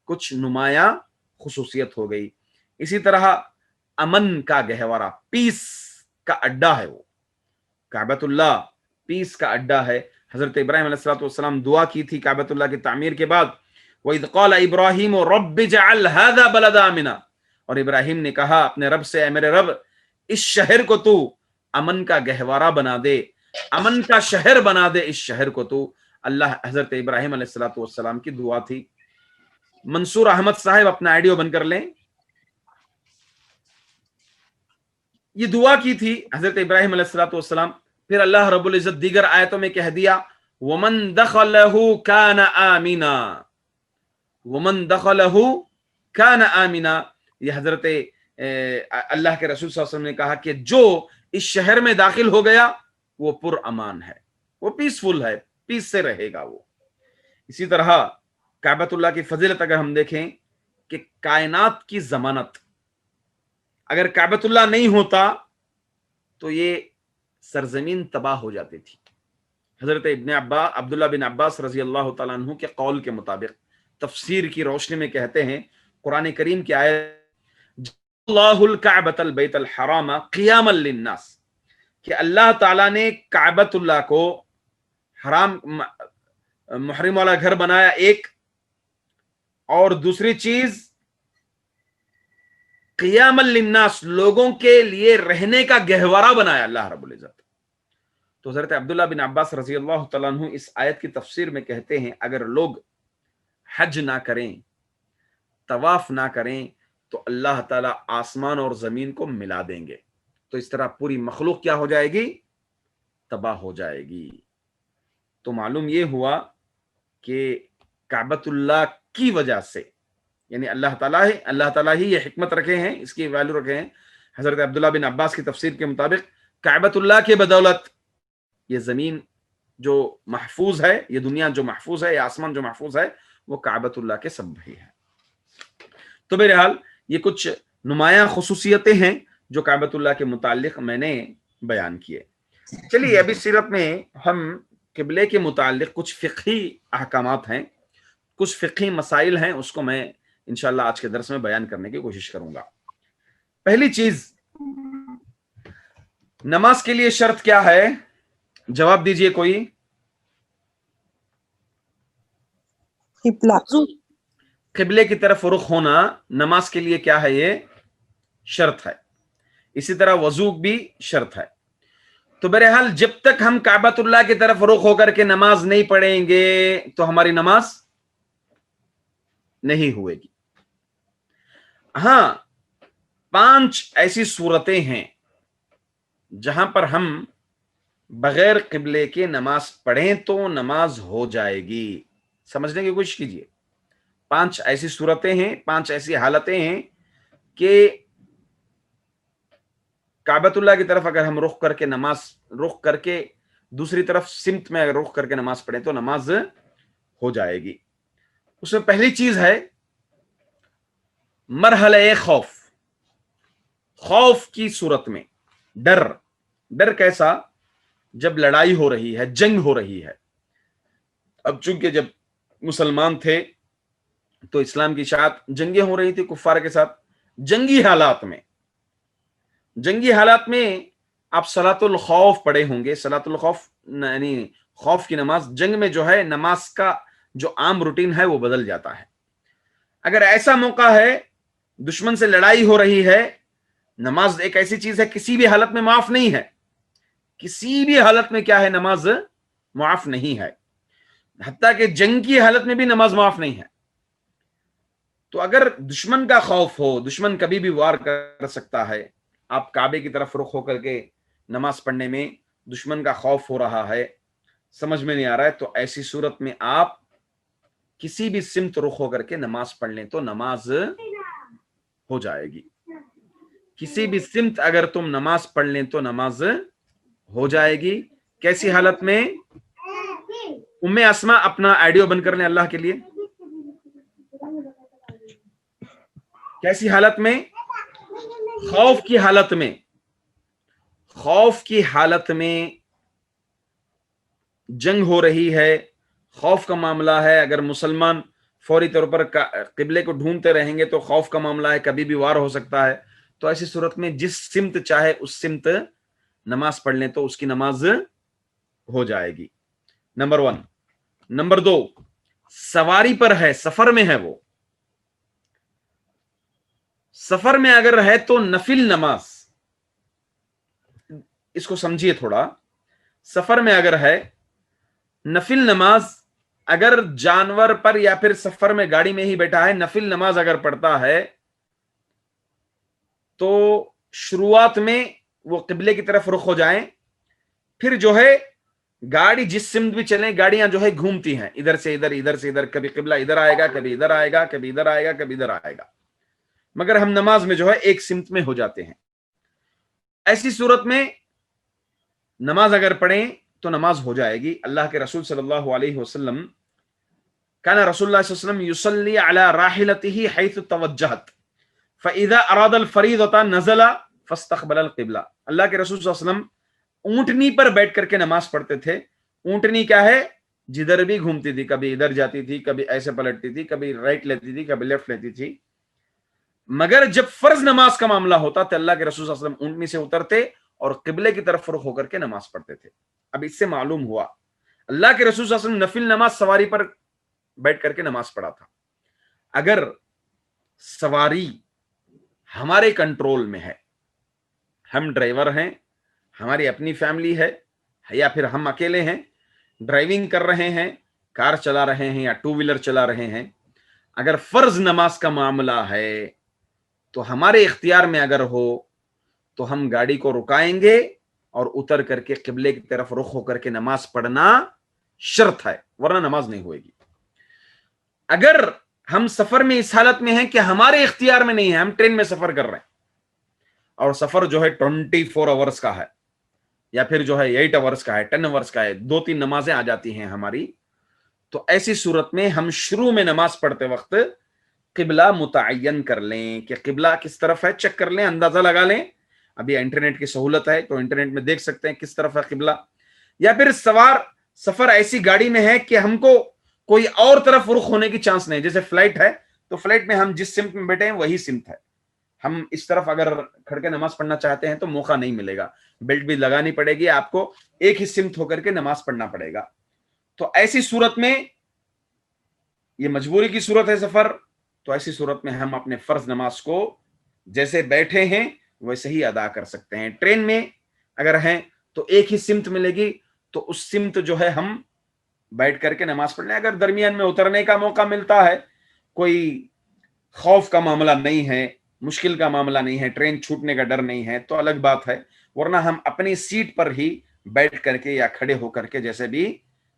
Speaker 1: کچھ نمایاں خصوصیت ہو گئی. اسی طرح امن کا گہوارہ، پیس کا اڈا ہے وہ کعبۃ اللہ، پیس کا اڈا ہے. حضرت ابراہیم علیہ الصلوۃ والسلام دعا کی تھی کعبۃ اللہ کی تعمیر کے بعد، وَإِذْ قَالَ إِبْرَاهِيمُ رَبِّ اجْعَلْ هَذَا بَلَدًا آمِنًا، اور ابراہیم نے کہا اپنے رب سے، اے میرے رب اس شہر کو تو امن کا گہوارہ بنا دے، امن کا شہر بنا دے اس شہر کو تو. اللہ حضرت ابراہیم علیہ الصلوۃ والسلام کی دعا تھی. منصور احمد صاحب اپنا آئیڈیو بند کر لیں. یہ دعا کی تھی حضرت ابراہیم علیہ الصلوۃ والسلام. پھر اللہ رب العزت دیگر آیتوں میں کہہ دیا وَمَن دَخَلَهُ كَانَ آمِنًا، وَمَن دَخَلَهُ كَانَ آمِنًا. یہ حضرت اللہ کے رسول صلی اللہ علیہ وسلم نے کہا کہ جو اس شہر میں داخل ہو گیا وہ پر امان ہے، وہ پیسفل ہے، پیس سے رہے گا وہ. اسی طرح کعبۃ اللہ کی فضیلت اگر ہم دیکھیں کہ کائنات کی ضمانت، اگر کعبۃ اللہ نہیں ہوتا تو یہ سرزمین تباہ ہو جاتی تھی. حضرت عبداللہ بن عباس رضی اللہ تعالیٰ عنہ کے قول کے مطابق تفسیر کی روشنی میں کہتے ہیں، قرآن کریم کی آیت اللہ الکعبۃ البیت الحرام قیاما للناس، کہ اللہ تعالیٰ نے کعبۃ اللہ کو حرام محرم والا گھر بنایا ایک، اور دوسری چیز قیاما للناس لوگوں کے لیے رہنے کا گہوارہ بنایا اللہ رب العزت. تو حضرت عبداللہ بن عباس رضی اللہ تعالیٰ عنہ اس آیت کی تفسیر میں کہتے ہیں اگر لوگ حج نہ کریں، طواف نہ کریں، تو اللہ تعالیٰ آسمان اور زمین کو ملا دیں گے. تو اس طرح پوری مخلوق کیا ہو جائے گی؟ تباہ ہو جائے گی. تو معلوم یہ ہوا کہ کعبۃ اللہ کی وجہ سے، یعنی اللہ تعالیٰ ہی یہ حکمت رکھے ہیں، اس کی ویلیو رکھے ہیں. حضرت عبداللہ بن عباس کی تفسیر کے مطابق کعبۃ اللہ کے بدولت یہ زمین جو محفوظ ہے، یہ دنیا جو محفوظ ہے، یہ آسمان جو محفوظ ہے، وہ کعبۃ اللہ کے سبب ہی ہے. تو بہرحال یہ کچھ نمایاں خصوصیتیں ہیں جو کعبۃ اللہ کے متعلق میں نے بیان کیے. چلیے ابھی سیرت میں ہم قبلے کے متعلق کچھ فقہی احکامات ہیں، کچھ فقہی مسائل ہیں، اس کو میں انشاءاللہ آج کے درس میں بیان کرنے کی کوشش کروں گا. پہلی چیز، نماز کے لیے شرط کیا ہے؟ جواب دیجئے کوئی. قبلے کی طرف رخ ہونا نماز کے لیے کیا ہے؟ یہ شرط ہے. اسی طرح وضو بھی شرط ہے. تو بہرحال جب تک ہم کعبۃ اللہ کی طرف رخ ہو کر کے نماز نہیں پڑھیں گے تو ہماری نماز نہیں ہوئے گی. ہاں 5 ایسی صورتیں ہیں جہاں پر ہم بغیر قبلے کے نماز پڑھیں تو نماز ہو جائے گی. سمجھنے کی کوشش کیجیے. 5 ایسی صورتیں ہیں، 5 ایسی حالتیں ہیں کہ کعبۃ اللہ کی طرف اگر ہم رخ کر کے دوسری طرف سمت میں اگر رخ کر کے نماز پڑھیں تو نماز ہو جائے گی. اس میں پہلی چیز ہے مرحلہ خوف. خوف کی صورت میں ڈر کیسا؟ جب لڑائی ہو رہی ہے، جنگ ہو رہی ہے. اب چونکہ جب مسلمان تھے تو اسلام کی اشاعت، جنگیں ہو رہی تھی کفار کے ساتھ. جنگی حالات میں آپ صلاۃ الخوف پڑھے ہوں گے. صلاۃ الخوف یعنی خوف کی نماز. جنگ میں جو ہے نماز کا جو عام روٹین ہے وہ بدل جاتا ہے. اگر ایسا موقع ہے دشمن سے لڑائی ہو رہی ہے، نماز ایک ایسی چیز ہے کسی بھی حالت میں معاف نہیں ہے. کسی بھی حالت میں کیا ہے؟ نماز معاف نہیں ہے. حتیٰ کہ جنگ کی حالت میں بھی نماز معاف نہیں ہے. تو اگر دشمن کا خوف ہو، دشمن کبھی بھی وار کر سکتا ہے، آپ کعبے کی طرف رخ ہو کر کے نماز پڑھنے میں دشمن کا خوف ہو رہا ہے، سمجھ میں نہیں آ رہا ہے، تو ایسی صورت میں آپ کسی بھی سمت رخ ہو کر کے نماز پڑھ لیں تو نماز ہو جائے گی. کسی بھی سمت اگر تم نماز پڑھ لیں تو نماز ہو جائے گی. کیسی حالت میں؟ ام اسما اپنا آڈیو بند کر لیں اللہ کے لیے. کیسی حالت میں؟ خوف کی حالت میں. خوف کی حالت میں جنگ ہو رہی ہے، خوف کا معاملہ ہے. اگر مسلمان فوری طور پر قبلے کو ڈھونڈتے رہیں گے تو خوف کا معاملہ ہے، کبھی بھی وار ہو سکتا ہے. تو ایسی صورت میں جس سمت چاہے اس سمت نماز پڑھ لیں تو اس کی نماز ہو جائے گی. نمبر 1. نمبر 2، سواری پر ہے، سفر میں ہے، وہ سفر میں اگر ہے تو نفل نماز، اس کو سمجھیے تھوڑا. سفر میں اگر ہے نفل نماز، اگر جانور پر یا پھر سفر میں گاڑی میں ہی بیٹھا ہے، نفل نماز اگر پڑھتا ہے تو شروعات میں وہ قبلے کی طرف رخ ہو جائیں. پھر جو ہے گاڑی جس سمت بھی چلیں، گاڑیاں جو ہے گھومتی ہیں ادھر سے ادھر، ادھر سے ادھر. کبھی قبلہ ادھر آئے گا، کبھی ادھر آئے گا، کبھی ادھر آئے گا، کبھی ادھر آئے گا، مگر ہم نماز میں جو ہے ایک سمت میں ہو جاتے ہیں. ایسی صورت میں نماز اگر پڑھیں تو نماز ہو جائے گی. اللہ کے رسول صلی اللہ علیہ وسلم کان رسول اللہ صلی اللہ علیہ وسلم یصلی علی راحلته حيث توجهت فاذا اراد الفریضۃ نزل فاستقبل القبلہ. اللہ کے رسول صلی اللہ علیہ وسلم اونٹنی پر بیٹھ کر کے نماز پڑھتے تھے. اونٹنی کیا ہے؟ جدھر بھی گھومتی تھی، کبھی ادھر جاتی تھی، کبھی ایسے پلٹتی تھی، کبھی رائٹ لیتی تھی، کبھی لیفٹ لیتی تھی. مگر جب فرض نماز کا معاملہ ہوتا تو اللہ کے رسول صلی اللہ علیہ وسلم اونٹنی سے اترتے اور قبلے کی طرف رخ ہو کر کے نماز پڑھتے تھے. اب اس سے معلوم ہوا اللہ کے رسول صلی اللہ علیہ وسلم نفل نماز سواری پر بیٹھ کر کے نماز پڑھا تھا. اگر سواری ہمارے کنٹرول میں ہے، ہم ڈرائیور ہیں، ہماری اپنی فیملی ہے، یا پھر ہم اکیلے ہیں، ڈرائیونگ کر رہے ہیں، کار چلا رہے ہیں یا ٹو ویلر چلا رہے ہیں، اگر فرض نماز کا معاملہ ہے تو ہمارے اختیار میں اگر ہو تو ہم گاڑی کو رکائیں گے اور اتر کر کے قبلے کی طرف رخ ہو کر کے نماز پڑھنا شرط ہے، ورنہ نماز نہیں ہوئے گی. اگر ہم سفر میں اس حالت میں ہیں کہ ہمارے اختیار میں نہیں ہے، ہم ٹرین میں سفر کر رہے ہیں اور سفر جو ہے 24 آورز کا ہے یا پھر جو ہے 8 آورز کا ہے، 10 آورز کا ہے، 2-3 نمازیں آ جاتی ہیں ہماری، تو ایسی صورت میں ہم شروع میں نماز پڑھتے وقت قبلہ متعین کر لیں کہ قبلہ کس طرف ہے، چیک کر لیں، اندازہ لگا لیں. ابھی انٹرنیٹ کی سہولت ہے تو انٹرنیٹ میں دیکھ سکتے ہیں کس طرف ہے قبلہ. یا پھر سفر ایسی گاڑی میں ہے کہ ہم کو کوئی اور طرف رخ ہونے کی چانس نہیں، جیسے فلائٹ ہے تو فلائٹ میں ہم جس سمت میں بیٹھے ہیں وہی سمت ہے، ہم اس طرف اگر کھڑ کے نماز پڑھنا چاہتے ہیں تو موقع نہیں ملے گا، بیلٹ بھی لگانی پڑے گی آپ کو، ایک ہی سمت ہو کر کے نماز پڑھنا پڑے گا. تو ایسی صورت میں یہ مجبوری کی صورت ہے سفر، تو ایسی صورت میں ہم اپنے فرض نماز کو جیسے بیٹھے ہیں ویسے ہی ادا کر سکتے ہیں. ٹرین میں اگر ہیں تو ایک ہی سمت ملے گی تو اس سمت جو ہے ہم بیٹھ کر کے نماز پڑھ لیں. اگر درمیان میں اترنے کا موقع ملتا ہے، کوئی خوف کا معاملہ نہیں ہے، مشکل کا معاملہ نہیں ہے، ٹرین چھوٹنے کا ڈر نہیں ہے تو الگ بات ہے، ورنہ ہم اپنی سیٹ پر ہی بیٹھ کر کے یا کھڑے ہو کر کے جیسے بھی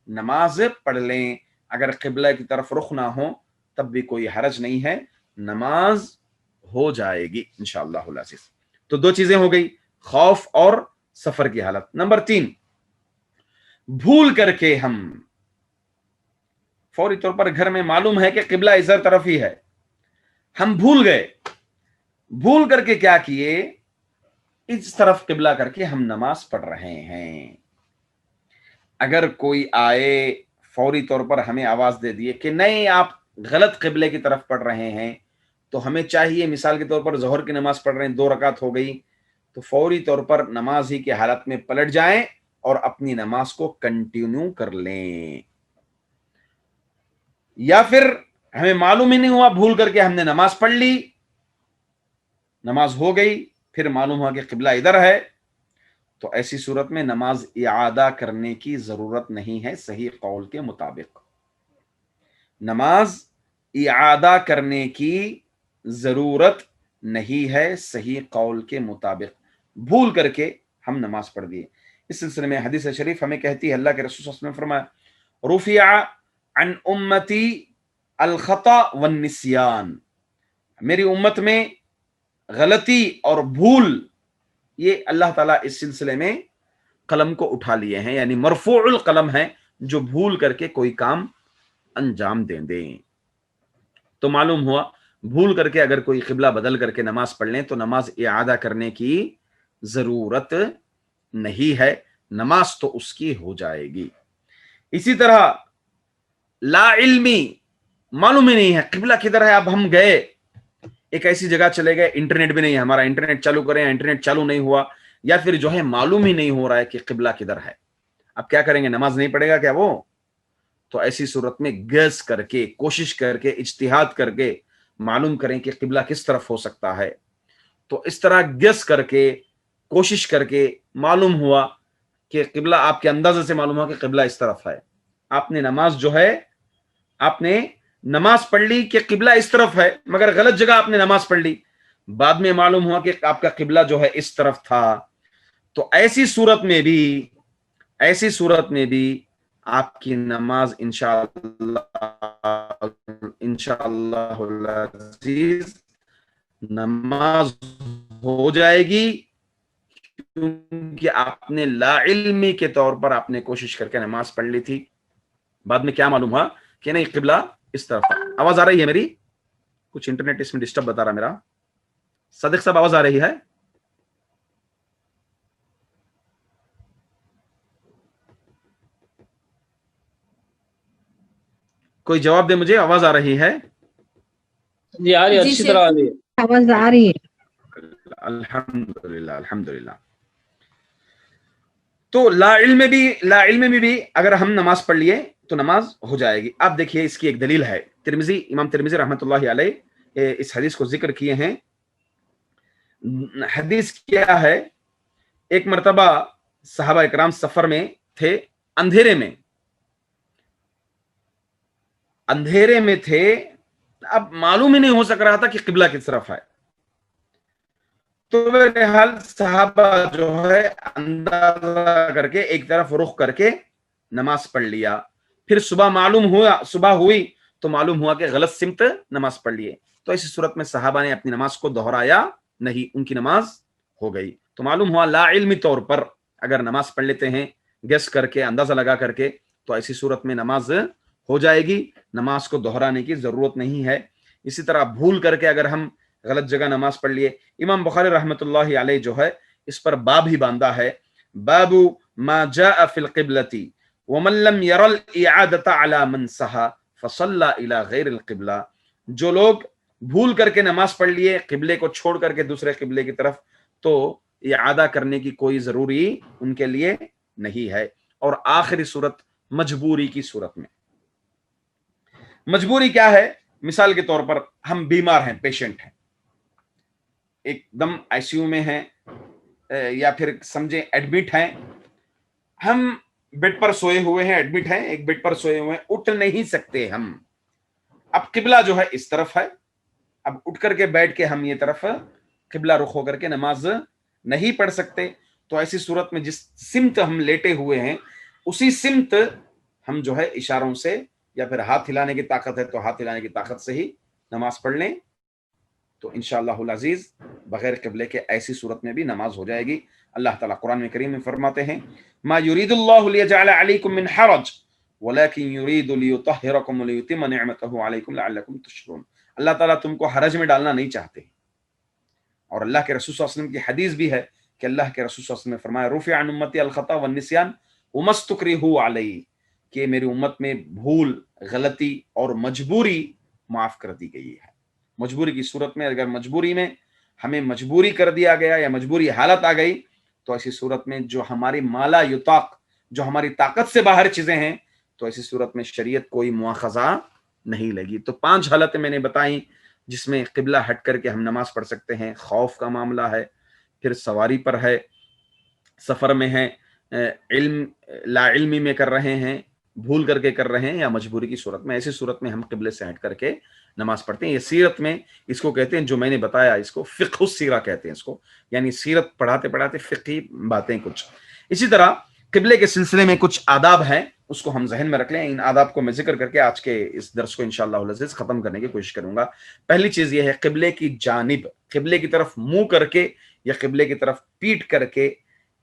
Speaker 1: نماز پڑھ لیں. اگر قبلہ کی طرف رخ نہ ہو تب بھی کوئی حرج نہیں ہے، نماز ہو جائے گی انشاءاللہ العزیز. تو 2 چیزیں ہو گئی، خوف اور سفر کی حالت. نمبر 3، بھول کر کے ہم فوری طور پر گھر میں معلوم ہے کہ قبلہ ادھر طرف ہی ہے، ہم بھول گئے، بھول کر کے کیا کیے، اس طرف قبلہ کر کے ہم نماز پڑھ رہے ہیں. اگر کوئی آئے فوری طور پر ہمیں آواز دے دیے کہ نہیں آپ غلط قبلے کی طرف پڑھ رہے ہیں، تو ہمیں چاہیے، مثال کے طور پر ظہر کی نماز پڑھ رہے ہیں، 2 رکعت ہو گئی، تو فوری طور پر نماز ہی کی حالت میں پلٹ جائیں اور اپنی نماز کو کنٹینیو کر لیں. یا پھر ہمیں معلوم ہی نہیں ہوا، بھول کر کے ہم نے نماز پڑھ لی، نماز ہو گئی، پھر معلوم ہوا کہ قبلہ ادھر ہے، تو ایسی صورت میں نماز اعادہ کرنے کی ضرورت نہیں ہے. صحیح قول کے مطابق نماز اعادہ کرنے کی ضرورت نہیں ہے، صحیح قول کے مطابق. بھول کر کے ہم نماز پڑھ دیے. اس سلسلے میں حدیث شریف ہمیں کہتی ہے، اللہ کے رسول صلی اللہ علیہ وسلم نے فرمایا، رفع عن امتی الخطا والنسیان، میری امت میں غلطی اور بھول، یہ اللہ تعالیٰ اس سلسلے میں قلم کو اٹھا لیے ہیں، یعنی مرفوع القلم ہے، جو بھول کر کے کوئی کام انجام دیں۔ تو معلوم ہوا بھول کر کے اگر کوئی قبلہ بدل کر کے نماز پڑھ لیں تو نماز اعادہ کرنے کی ضرورت نہیں ہے، نماز تو اس کی ہو جائے گی۔ اسی طرح لا علمی، معلوم ہی نہیں ہے قبلہ کدھر ہے، اب ہم گئے ایک ایسی جگہ چلے گئے، انٹرنیٹ بھی نہیں ہے، ہمارا انٹرنیٹ چالو کریں، انٹرنیٹ چالو نہیں ہوا، یا پھر جو ہے معلوم ہی نہیں ہو رہا ہے کہ قبلہ کدھر ہے، اب کیا کریں گے؟ نماز نہیں پڑھے گا کیا وہ؟ تو ایسی صورت میں گیس کر کے، کوشش کر کے، اجتہاد کر کے معلوم کریں کہ قبلہ کس طرف ہو سکتا ہے۔ تو اس طرح گیس کر کے، کوشش کر کے معلوم ہوا کہ قبلہ، آپ کے اندازے سے معلوم ہوا کہ قبلہ اس طرف ہے، آپ نے نماز جو ہے، آپ نے نماز پڑھ لی کہ قبلہ اس طرف ہے، مگر غلط جگہ آپ نے نماز پڑھ لی، بعد میں معلوم ہوا کہ آپ کا قبلہ جو ہے اس طرف تھا، تو ایسی صورت میں بھی آپ کی نماز انشاءاللہ العزیز نماز ہو جائے گی، کیونکہ آپ نے لا علمی کے طور پر آپ نے کوشش کر کے نماز پڑھ لی تھی، بعد میں کیا معلوم ہوا کہ نہیں قبلہ اس طرف تھا۔ آواز آ رہی ہے میری؟ کچھ انٹرنیٹ اس میں ڈسٹرب بتا رہا میرا۔ صادق صاحب آواز آ رہی ہے؟ کوئی جواب دے مجھے، آواز آ رہی ہے؟
Speaker 3: جی آ رہی ہے، اچھی طرح آ رہی ہے،
Speaker 4: آواز آ رہی ہے۔
Speaker 1: الحمدللہ الحمدللہ۔ تو لا علم میں بھی اگر ہم نماز پڑھ لیے تو نماز ہو جائے گی۔ اب دیکھیے اس کی ایک دلیل ہے، امام ترمذی رحمۃ اللہ علیہ اس حدیث کو ذکر کیے ہیں۔ حدیث کیا ہے؟ ایک مرتبہ صحابہ اکرام سفر میں تھے، اندھیرے میں تھے، اب معلوم ہی نہیں ہو سک رہا تھا کہ قبلہ کس طرف ہے، تو بہرحال صحابہ جو ہے اندازہ کر کے ایک طرف رخ کر کے نماز پڑھ لیا، پھر صبح ہوئی تو معلوم ہوا کہ غلط سمت نماز پڑھ لیے، تو ایسی صورت میں صحابہ نے اپنی نماز کو دہرایا نہیں، ان کی نماز ہو گئی۔ تو معلوم ہوا لا علمی طور پر اگر نماز پڑھ لیتے ہیں گیس کر کے، اندازہ لگا کر کے، تو ایسی صورت میں نماز ہو جائے گی، نماز کو دہرانے کی ضرورت نہیں ہے۔ اسی طرح بھول کر کے اگر ہم غلط جگہ نماز پڑھ لیے، امام بخاری رحمۃ اللہ علیہ جو ہے اس پر باب ہی باندھا ہے، باب ما جاء فی القبلۃ ومن لم ير الاعادۃ علی من سہا فصلی الی غیر القبلہ، جو لوگ بھول کر کے نماز پڑھ لیے قبلے کو چھوڑ کر کے دوسرے قبلے کی طرف، تو اعادہ کرنے کی کوئی ضروری ان کے لیے نہیں ہے۔ اور آخری صورت مجبوری کی صورت میں، مجبوری کیا ہے؟ مثال کے طور پر ہم بیمار ہیں، پیشنٹ ہیں، ایک دم آئی سی یو میں ہیں، یا پھر سمجھیں ایڈمٹ ہیں، ہم بیڈ پر سوئے ہوئے ہیں، ایڈمٹ ہیں، ایک بیڈ پر سوئے ہوئے ہیں، اٹھ نہیں سکتے ہم، اب قبلہ جو ہے اس طرف ہے، اب اٹھ کر کے بیٹھ کے ہم یہ طرف قبلہ رخ ہو کر کے نماز نہیں پڑھ سکتے، تو ایسی صورت میں جس سمت ہم لیٹے ہوئے ہیں اسی سمت ہم جو ہے اشاروں سے، یا پھر ہاتھ ہلانے کی طاقت ہے تو ہاتھ ہلانے کی طاقت سے ہی نماز پڑھ لیں، تو انشاءاللہ العزیز بغیر قبلے کے ایسی صورت میں بھی نماز ہو جائے گی۔ اللہ تعالیٰ قرآن کریم میں فرماتے ہیں، ما یرید اللہ لیجعل علیکم من حرج ولکن یرید لیطہرکم ولیتم نعمتہ علیکم لعلکم تشکرون، اللہ تعالیٰ تم کو حرج میں ڈالنا نہیں چاہتے، اور اللہ کے رسول صلی اللہ علیہ وسلم کی حدیث بھی ہے کہ اللہ کے رسول صلی اللہ علیہ وسلم نے فرمایا، رفع عن امتی الخطا والنسیان وما استکرہوا علیہ، کہ میری امت میں بھول، غلطی اور مجبوری معاف کر دی گئی ہے۔ مجبوری کی صورت میں اگر مجبوری میں ہمیں مجبوری کر دیا گیا یا مجبوری حالت آ گئی، تو ایسی صورت میں جو ہماری مالا یطاق، جو ہماری طاقت سے باہر چیزیں ہیں، تو ایسی صورت میں شریعت کوئی مواخذہ نہیں لگی۔ تو 5 حالتیں میں نے بتائیں جس میں قبلہ ہٹ کر کے ہم نماز پڑھ سکتے ہیں۔ خوف کا معاملہ ہے، پھر سواری پر ہے، سفر میں ہے، لا علمی میں کر رہے ہیں، بھول کر کے کر رہے ہیں، یا مجبوری کی صورت میں، ایسی صورت میں ہم قبلے سے ہٹ کر کے نماز پڑھتے ہیں۔ یہ سیرت میں اس کو کہتے ہیں، جو میں نے بتایا اس کو فقہ السیرہ کہتے ہیں اس کو، یعنی سیرت پڑھاتے پڑھاتے فقہی باتیں کچھ۔ اسی طرح قبلے کے سلسلے میں کچھ آداب ہیں، اس کو ہم ذہن میں رکھ لیں۔ ان آداب کو میں ذکر کر کے آج کے اس درس کو انشاءاللہ العزیز ختم کرنے کی کوشش کروں گا۔ پہلی چیز یہ ہے، قبلے کی جانب، قبلے کی طرف منہ کر کے یا قبلے کی طرف پیٹ کر کے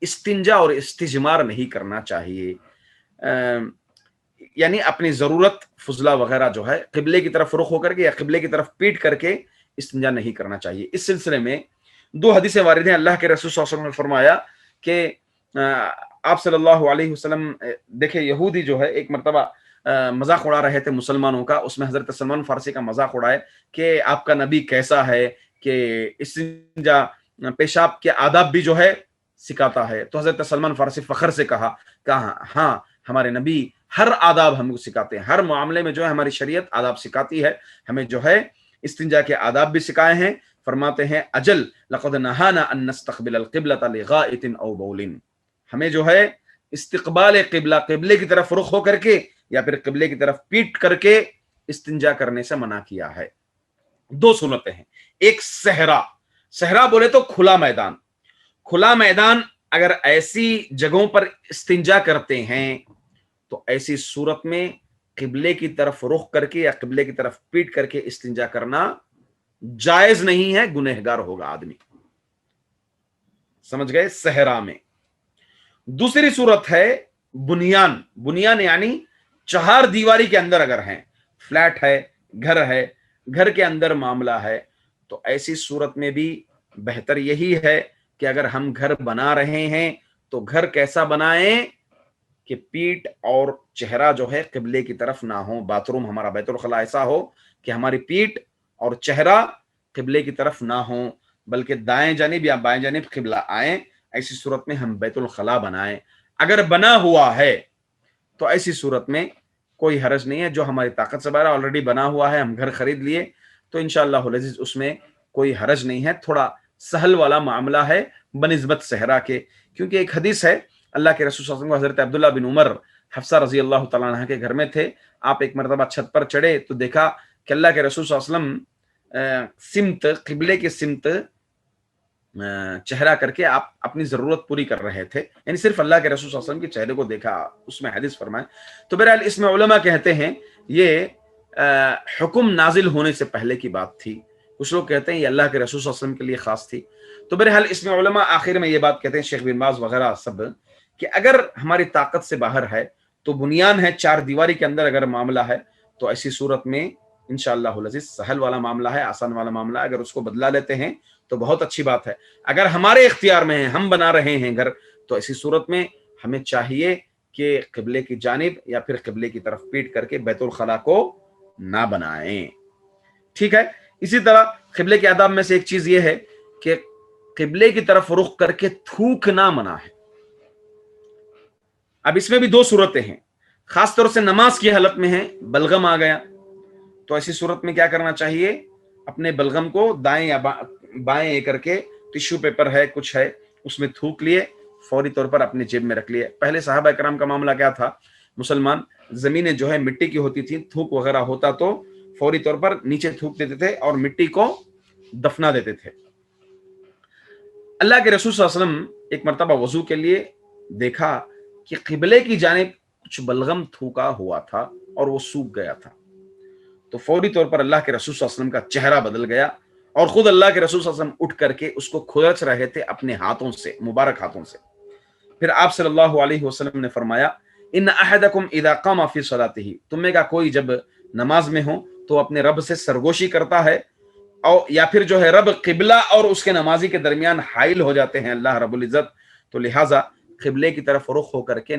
Speaker 1: استنجا اور استجمار نہیں کرنا چاہیے۔ یعنی اپنی ضرورت فضلہ وغیرہ جو ہے قبلے کی طرف رخ ہو کر کے یا قبلے کی طرف پیٹ کر کے استنجا نہیں کرنا چاہیے۔ اس سلسلے میں دو حدیثیں وارد ہیں۔ اللہ کے رسول صلی اللہ علیہ وسلم نے فرمایا کہ آپ صلی اللہ علیہ وسلم دیکھیں یہودی جو ہے ایک مرتبہ مذاق اڑا رہے تھے مسلمانوں کا، اس میں حضرت سلمان فارسی کا مذاق اڑائے کہ آپ کا نبی کیسا ہے کہ استنجا پیشاب کے آداب بھی جو ہے سکھاتا ہے۔ تو حضرت سلمان فارسی فخر سے کہا ہاں ہمارے نبی ہر آداب ہم کو سکھاتے ہیں، ہر معاملے میں جو ہے ہماری شریعت آداب سکھاتی ہے، ہمیں جو ہے استنجا کے آداب بھی سکھائے ہیں۔ فرماتے ہیں اجل لقد نہانا ان نستقبل القبلۃ لغائط او بول، ہمیں جو ہے استقبال قبلہ، قبلے کی طرف رخ ہو کر کے یا پھر قبلے کی طرف پیٹ کر کے استنجا کرنے سے منع کیا ہے۔ دو صورتیں ہیں، ایک صحرا بولے تو کھلا میدان، کھلا میدان اگر ایسی جگہوں پر استنجا کرتے ہیں تو ایسی صورت میں قبلے کی طرف رخ کر کے یا قبلے کی طرف پیٹ کر کے استنجا کرنا جائز نہیں ہے، گنہگار ہوگا آدمی، سمجھ گئے؟ صحرا میں۔ دوسری صورت ہے بنیان یعنی چہار دیواری کے اندر اگر ہیں، فلیٹ ہے، گھر کے اندر معاملہ ہے، تو ایسی صورت میں بھی بہتر یہی ہے کہ اگر ہم گھر بنا رہے ہیں تو گھر کیسا بنائیں کہ پیٹ اور چہرہ جو ہے قبلے کی طرف نہ ہو۔ باتھ روم ہمارا بیت الخلا ایسا ہو کہ ہماری پیٹ اور چہرہ قبلے کی طرف نہ ہو، بلکہ دائیں جانب یا بائیں جانب قبلہ آئیں۔ ایسی صورت میں ہم بیت الخلا بنائیں۔ اگر بنا ہوا ہے تو ایسی صورت میں کوئی حرج نہیں ہے، جو ہماری طاقت سے باہر آلریڈی بنا ہوا ہے، ہم گھر خرید لیے تو انشاءاللہ العزیز اس میں کوئی حرج نہیں ہے، تھوڑا سہل والا معاملہ ہے بنسبت صحرا کے۔ کیونکہ ایک حدیث ہے، اللہ کے رسول صلی اللہ علیہ وسلم حضرت عبداللہ بن عمر حفصہ رضی اللہ تعالیٰ عنہ کے گھر میں تھے، آپ ایک مرتبہ چھت پر چڑھے تو دیکھا کہ اللہ کے رسول صلی اللہ علیہ وسلم قبلے کی سمت چہرہ کر کے آپ اپنی ضرورت پوری کر رہے تھے، یعنی صرف اللہ کے رسول صلی اللہ علیہ وسلم کے چہرے کو دیکھا، اس میں حدیث فرمائے۔ تو بہرحال اس میں علماء کہتے ہیں یہ حکم نازل ہونے سے پہلے کی بات تھی، کچھ لوگ کہتے ہیں یہ اللہ کے رسول صلی اللہ علیہ وسلم کے لیے خاص تھی۔ تو بہرحال اس میں علماء آخر میں یہ بات کہتے ہیں، شیخ بن باز وغیرہ سب، کہ اگر ہماری طاقت سے باہر ہے تو بنیان ہے، چار دیواری کے اندر اگر معاملہ ہے تو ایسی صورت میں انشاءاللہ العزیز سہل والا معاملہ ہے، آسان والا معاملہ ہے، اگر اس کو بدلا لیتے ہیں تو بہت اچھی بات ہے۔ اگر ہمارے اختیار میں ہے، ہم بنا رہے ہیں گھر، تو ایسی صورت میں ہمیں چاہیے کہ قبلے کی جانب یا پھر قبلے کی طرف پیٹ کر کے بیت الخلا کو نہ بنائیں، ٹھیک ہے؟ اسی طرح قبلے کے آداب میں سے ایک چیز یہ ہے کہ قبلے کی طرف رخ کر کے تھوکنا منع ہے۔ اب اس میں بھی دو صورتیں ہیں، خاص طور سے نماز کی حالت میں ہے، بلغم آ گیا تو ایسی صورت میں کیا کرنا چاہیے؟ اپنے بلغم کو دائیں یا بائیں کر کے ٹیشو پیپر ہے کچھ ہے اس میں تھوک لیے، فوری طور پر اپنے جیب میں رکھ لیے۔ پہلے صحابہ کرام کا معاملہ کیا تھا، مسلمان زمینیں جو ہے مٹی کی ہوتی تھی، تھوک وغیرہ ہوتا تو فوری طور پر نیچے تھوک دیتے تھے اور مٹی کو دفنا دیتے تھے۔ اللہ کے رسول صلی اللہ علیہ وسلم ایک مرتبہ وضو کے لیے دیکھا کہ قبلے کی جانب کچھ بلغم تھوکا ہوا تھا اور وہ سوکھ گیا تھا، تو فوری طور پر اللہ کے رسول صلی اللہ علیہ وسلم کا چہرہ بدل گیا اور خود اللہ کے رسول صلی اللہ علیہ وسلم اٹھ کر کے اس کو کھرچ رہے تھے اپنے ہاتھوں سے، مبارک ہاتھوں سے۔ پھر آپ صلی اللہ علیہ وسلم نے فرمایا ان احدکم اذا قام فی صلاتہ، تم میں کا کوئی جب نماز میں ہو تو اپنے رب سے سرگوشی کرتا ہے، اور یا پھر جو ہے رب قبلہ اور اس کے نمازی کے درمیان حائل ہو جاتے ہیں اللہ رب العزت، تو لہٰذا قبلے کی طرف رخ ہو کر کے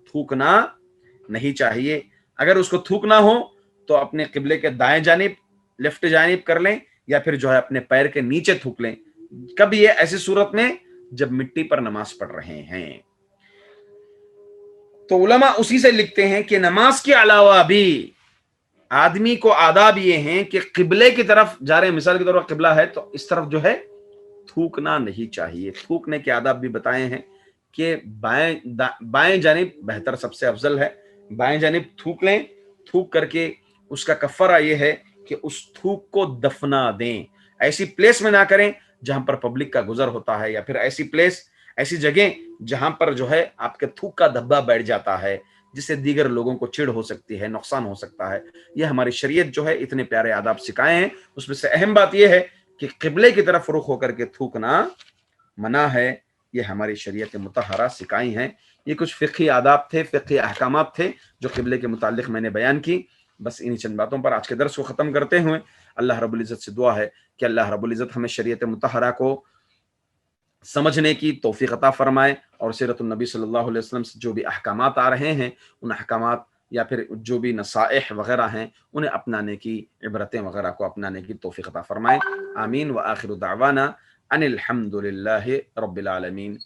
Speaker 1: تھوکنا نہیں چاہیے۔ اگر اس کو تھوکنا ہو تو اپنے قبلے کے دائیں جانب لیفٹ جانب کر لیں یا پھر جو ہے اپنے پیر کے نیچے تھوک لیں۔ کب یہ ایسی صورت میں؟ جب مٹی پر نماز پڑھ رہے ہیں۔ تو علماء اسی سے لکھتے ہیں کہ نماز کے علاوہ بھی آدمی کو آداب یہ ہیں کہ قبلے کی طرف جا رہے ہیں، مثال کے طور پر قبلہ ہے تو اس طرف جو ہے تھوکنا نہیں چاہیے۔ تھوکنے کے آداب بھی بتائے ہیں کہ بائیں جانب بہتر، سب سے افضل ہے، بائیں جانب تھوک لیں، تھوک کر کے اس کا کفارہ یہ ہے کہ اس تھوک کو دفنا دیں، ایسی پلیس میں نہ کریں جہاں پر پبلک کا گزر ہوتا ہے، یا پھر ایسی جگہ جہاں پر جو ہے آپ کے تھوک کا دھبا بیٹھ جاتا ہے جس سے دیگر لوگوں کو چڑ ہو سکتی ہے، نقصان ہو سکتا ہے۔ یہ ہماری شریعت جو ہے اتنے پیارے آداب سکھائے ہیں، اس میں سے اہم بات یہ ہے کہ قبلے کی طرف رخ ہو کر کے تھوکنا منع ہے، یہ ہماری شریعت مطہرہ سکھائی ہیں۔ یہ کچھ فقہی آداب تھے، فقہی احکامات تھے جو قبلے کے متعلق میں نے بیان کی. بس انہی چند باتوں پر آج کے درس کو ختم کرتے ہوئے اللہ رب العزت سے دعا ہے کہ اللہ رب العزت ہمیں شریعت مطہرہ کو سمجھنے کی توفیق عطا فرمائے، اور سیرت النبی صلی اللہ علیہ وسلم سے جو بھی احکامات آ رہے ہیں ان احکامات یا پھر جو بھی نصائح وغیرہ ہیں انہیں اپنانے کی، عبرتیں وغیرہ کو اپنانے کی توفیق عطا فرمائے. آمین. وآخر دعوانا ان الحمد للہ رب العالمین.